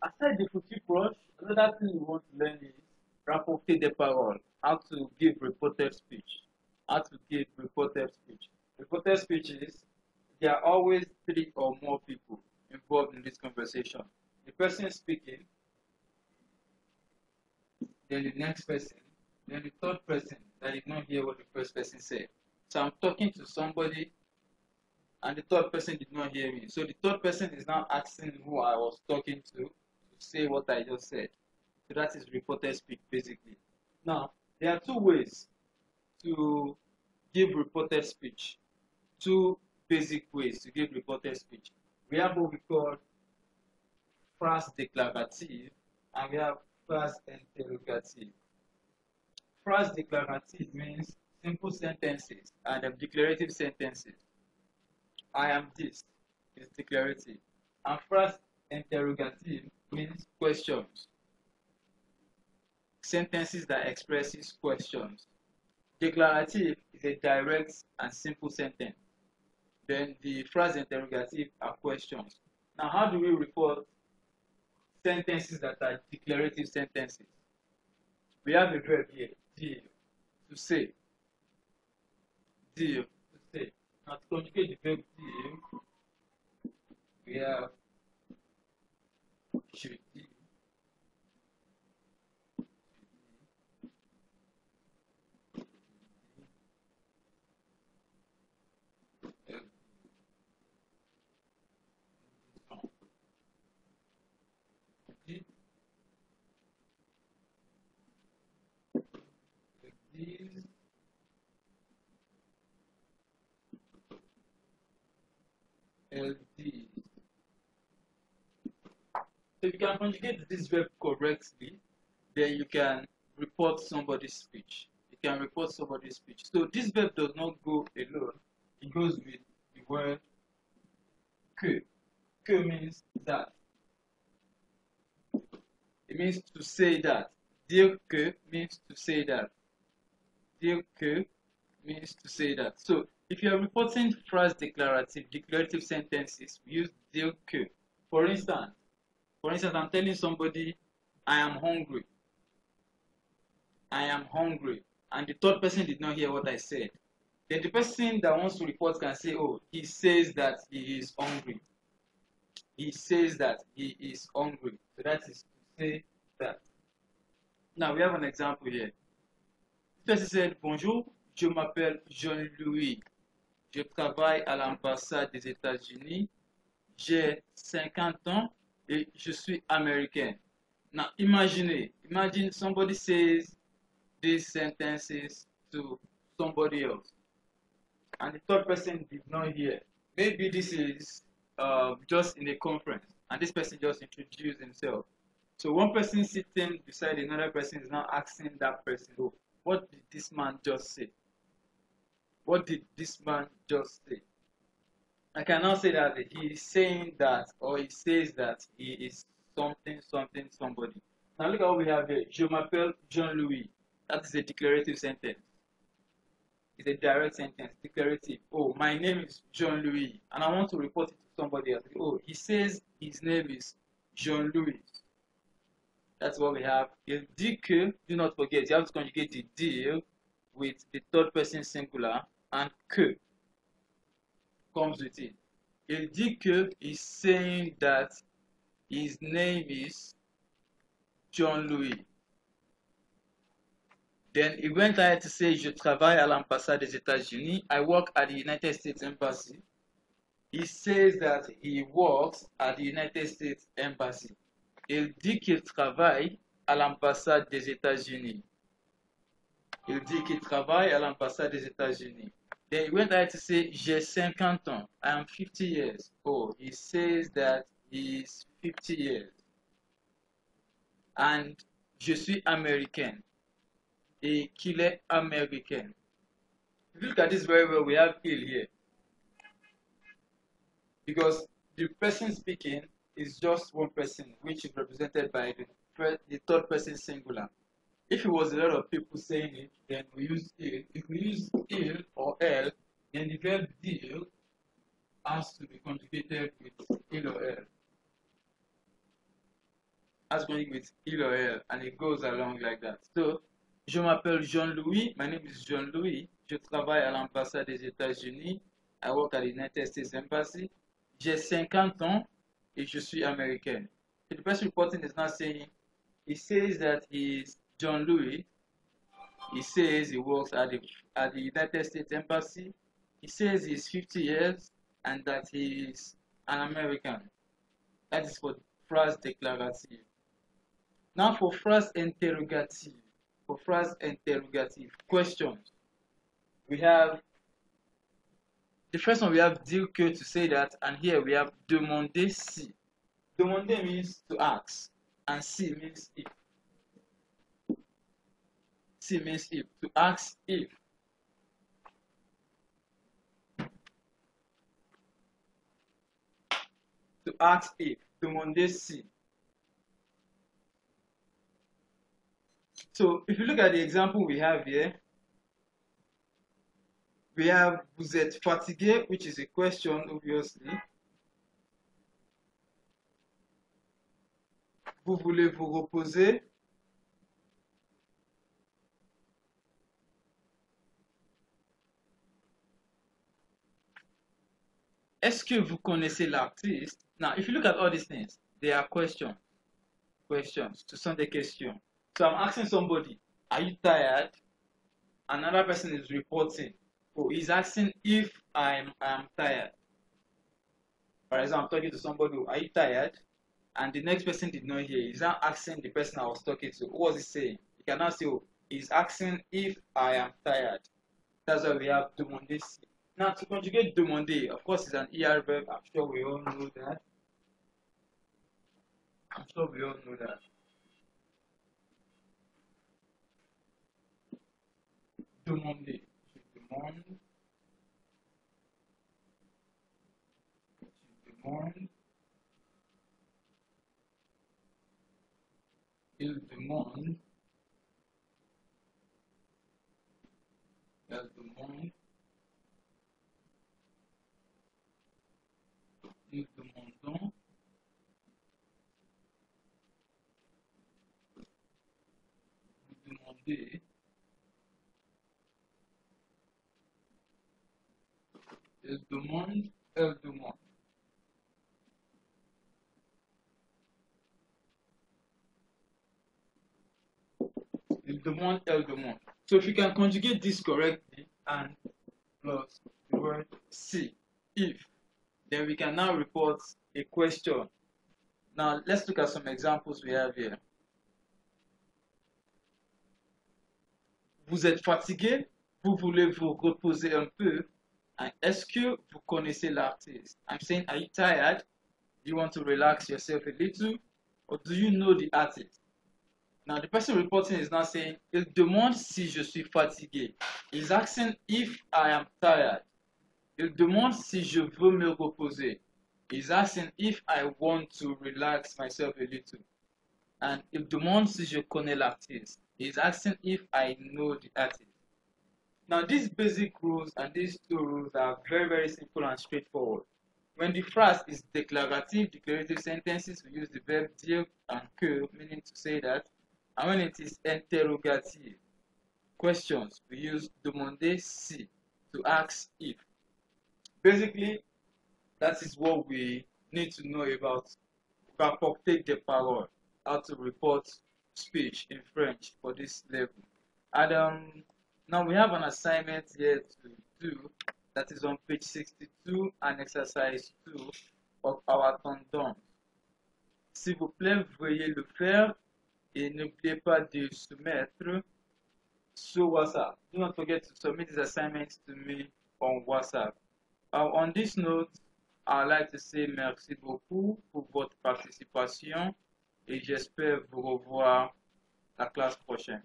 Aside the footy brush, another thing you want to learn is rapporter des paroles, how to give reported speech. How to give reported speech. Reported speech is there are always three or more people involved in this conversation. The person speaking, then the next person, then the third person that did not hear what the first person said. So I'm talking to somebody and the third person did not hear me. So the third person is now asking who I was talking to say what I just said. So that is reported speech basically. Now, there are two ways to give reported speech. Two basic ways to give reported speech. We have what we call phrase déclarative and we have phrase interrogative. Phrase declarative means simple sentences and declarative sentences. I am this is declarative. And phrase interrogative means questions. Sentences that expresses questions. Declarative is a direct and simple sentence. Then the phrase interrogative are questions. Now, how do we report sentences that are declarative sentences? We have a verb here, dire, to say. Dire, to say. Now, to conjugate the verb dire, we have je dis, elle dit, elle dit, elle dit. So if you can conjugate this verb correctly, then you can report somebody's speech. You can report somebody's speech. So this verb does not go alone. It goes with the word que. Que means that. It means to say that. Dire que means to say that. Dire que means to say that. So if you are reporting phrase declarative sentences, we use dire que. For instance, I'm telling somebody, I am hungry. I am hungry. And the third person did not hear what I said. Then the person that wants to report can say, oh, he says that he is hungry. He says that he is hungry. So that is to say that. Now we have an example here. This person said, bonjour, je m'appelle Jean-Louis. Je travaille à l'ambassade des États-Unis. J'ai 50 ans et je suis américain. Now imagine somebody says these sentences to somebody else and the third person did not hear. Maybe this is just in a conference and this person just introduced himself. So one person sitting beside another person is now asking that person, oh, what did this man just say? What did this man just say? I can now say that he is saying that or he says that he is something, somebody. Now look at what we have here. Je m'appelle Jean-Louis. That is a declarative sentence. It's a direct sentence, declarative. Oh, my name is Jean-Louis, and I want to report it to somebody else. Oh, he says his name is Jean-Louis. That's what we have. Il dit que, do not forget, you have to conjugate the dire with the third person singular, and que comes with it. Il dit que is saying that his name is Jean-Louis. Then he went ahead to say, je travaille à l'ambassade des États-Unis. I work at the United States Embassy. He says that he works at the United States Embassy. Il dit qu'il travaille à l'ambassade des États-Unis. Il dit qu'il travaille à l'ambassade des États-Unis. Then he went ahead to say, j'ai 50 ans. I am 50 years old. He says that he is 50 years. And je suis américain. Et qu'il est américain. If you look at this very well, we have il here. Because the person speaking is just one person, which is represented by the third person singular. If it was a lot of people saying it, then we use il. If we use il or el, then the verb dire has to be conjugated with il or el. as going with il or elle, and it goes along like that. So, je m'appelle Jean-Louis. My name is Jean-Louis. Je travaille à l'ambassade des États-Unis. I work at the United States Embassy. J'ai 50 ans et je suis américaine. So the person reporting is not saying, he says that he's John Louis. He says he works at the United States Embassy. He says he's 50 years and that he is an American. That is for phrase déclarative. Now for phrase interrogative. For phrase interrogative, questions. We have the first one, we have dire que to say that, and here we have demander si. Demander means to ask, and si means if. Si means if, to ask if. To ask if, demander si. So if you look at the example we have here, we have vous êtes fatigué, which is a question, obviously. Vous voulez vous reposer. Est-ce que vous connaissez l'artiste? Now, if you look at all these things, they are questions. Questions. Ce sont des questions. So I'm asking somebody, are you tired? Another person is reporting. Oh, he's asking if I'm tired. For example, I'm talking to somebody, are you tired? And the next person did not hear. He's not asking the person I was talking to, what was he saying? You cannot say, oh, he's asking if I am tired. That's why we have demander si. Now, to conjugate demander, of course, it's an ER verb. I'm sure we all know that. I'm sure we all know that. Demander. Je demande. Je demande. Il demande. Elle demande. Nous demandons. Vous demandez. Elle demande. Elle demande. Il demande, elle demande. So if you can conjugate this correctly and plus the word si, if, then we can now report a question. Now let's look at some examples we have here. Vous êtes fatigué? Vous voulez vous reposer un peu? And est-ce que vous connaissez l'artiste? I'm saying, are you tired? Do you want to relax yourself a little? Or do you know the artist? Now, the person reporting is not saying, il demande si je suis fatigué. He's asking if I am tired. Il demande si je veux me reposer. He's asking if I want to relax myself a little. And il demande si je connais l'artiste. He's asking if I know the artist. Now, these basic rules and these two rules are very, very simple and straightforward. When the phrase is declarative, declarative sentences, we use the verb dire and que, meaning to say that. And when it is interrogative, questions, we use demander si, to ask if. Basically, that is what we need to know about rapporter des paroles, how to report speech in French for this level. And now we have an assignment here to do that is on page 62 and exercise 2 of our tendance. S'il vous plaît, veuillez le faire et n'oubliez pas de soumettre sur WhatsApp. Do not forget to submit these assignments to me on WhatsApp. On this note, I'd like to say merci beaucoup pour votre participation et j'espère vous revoir la classe prochaine.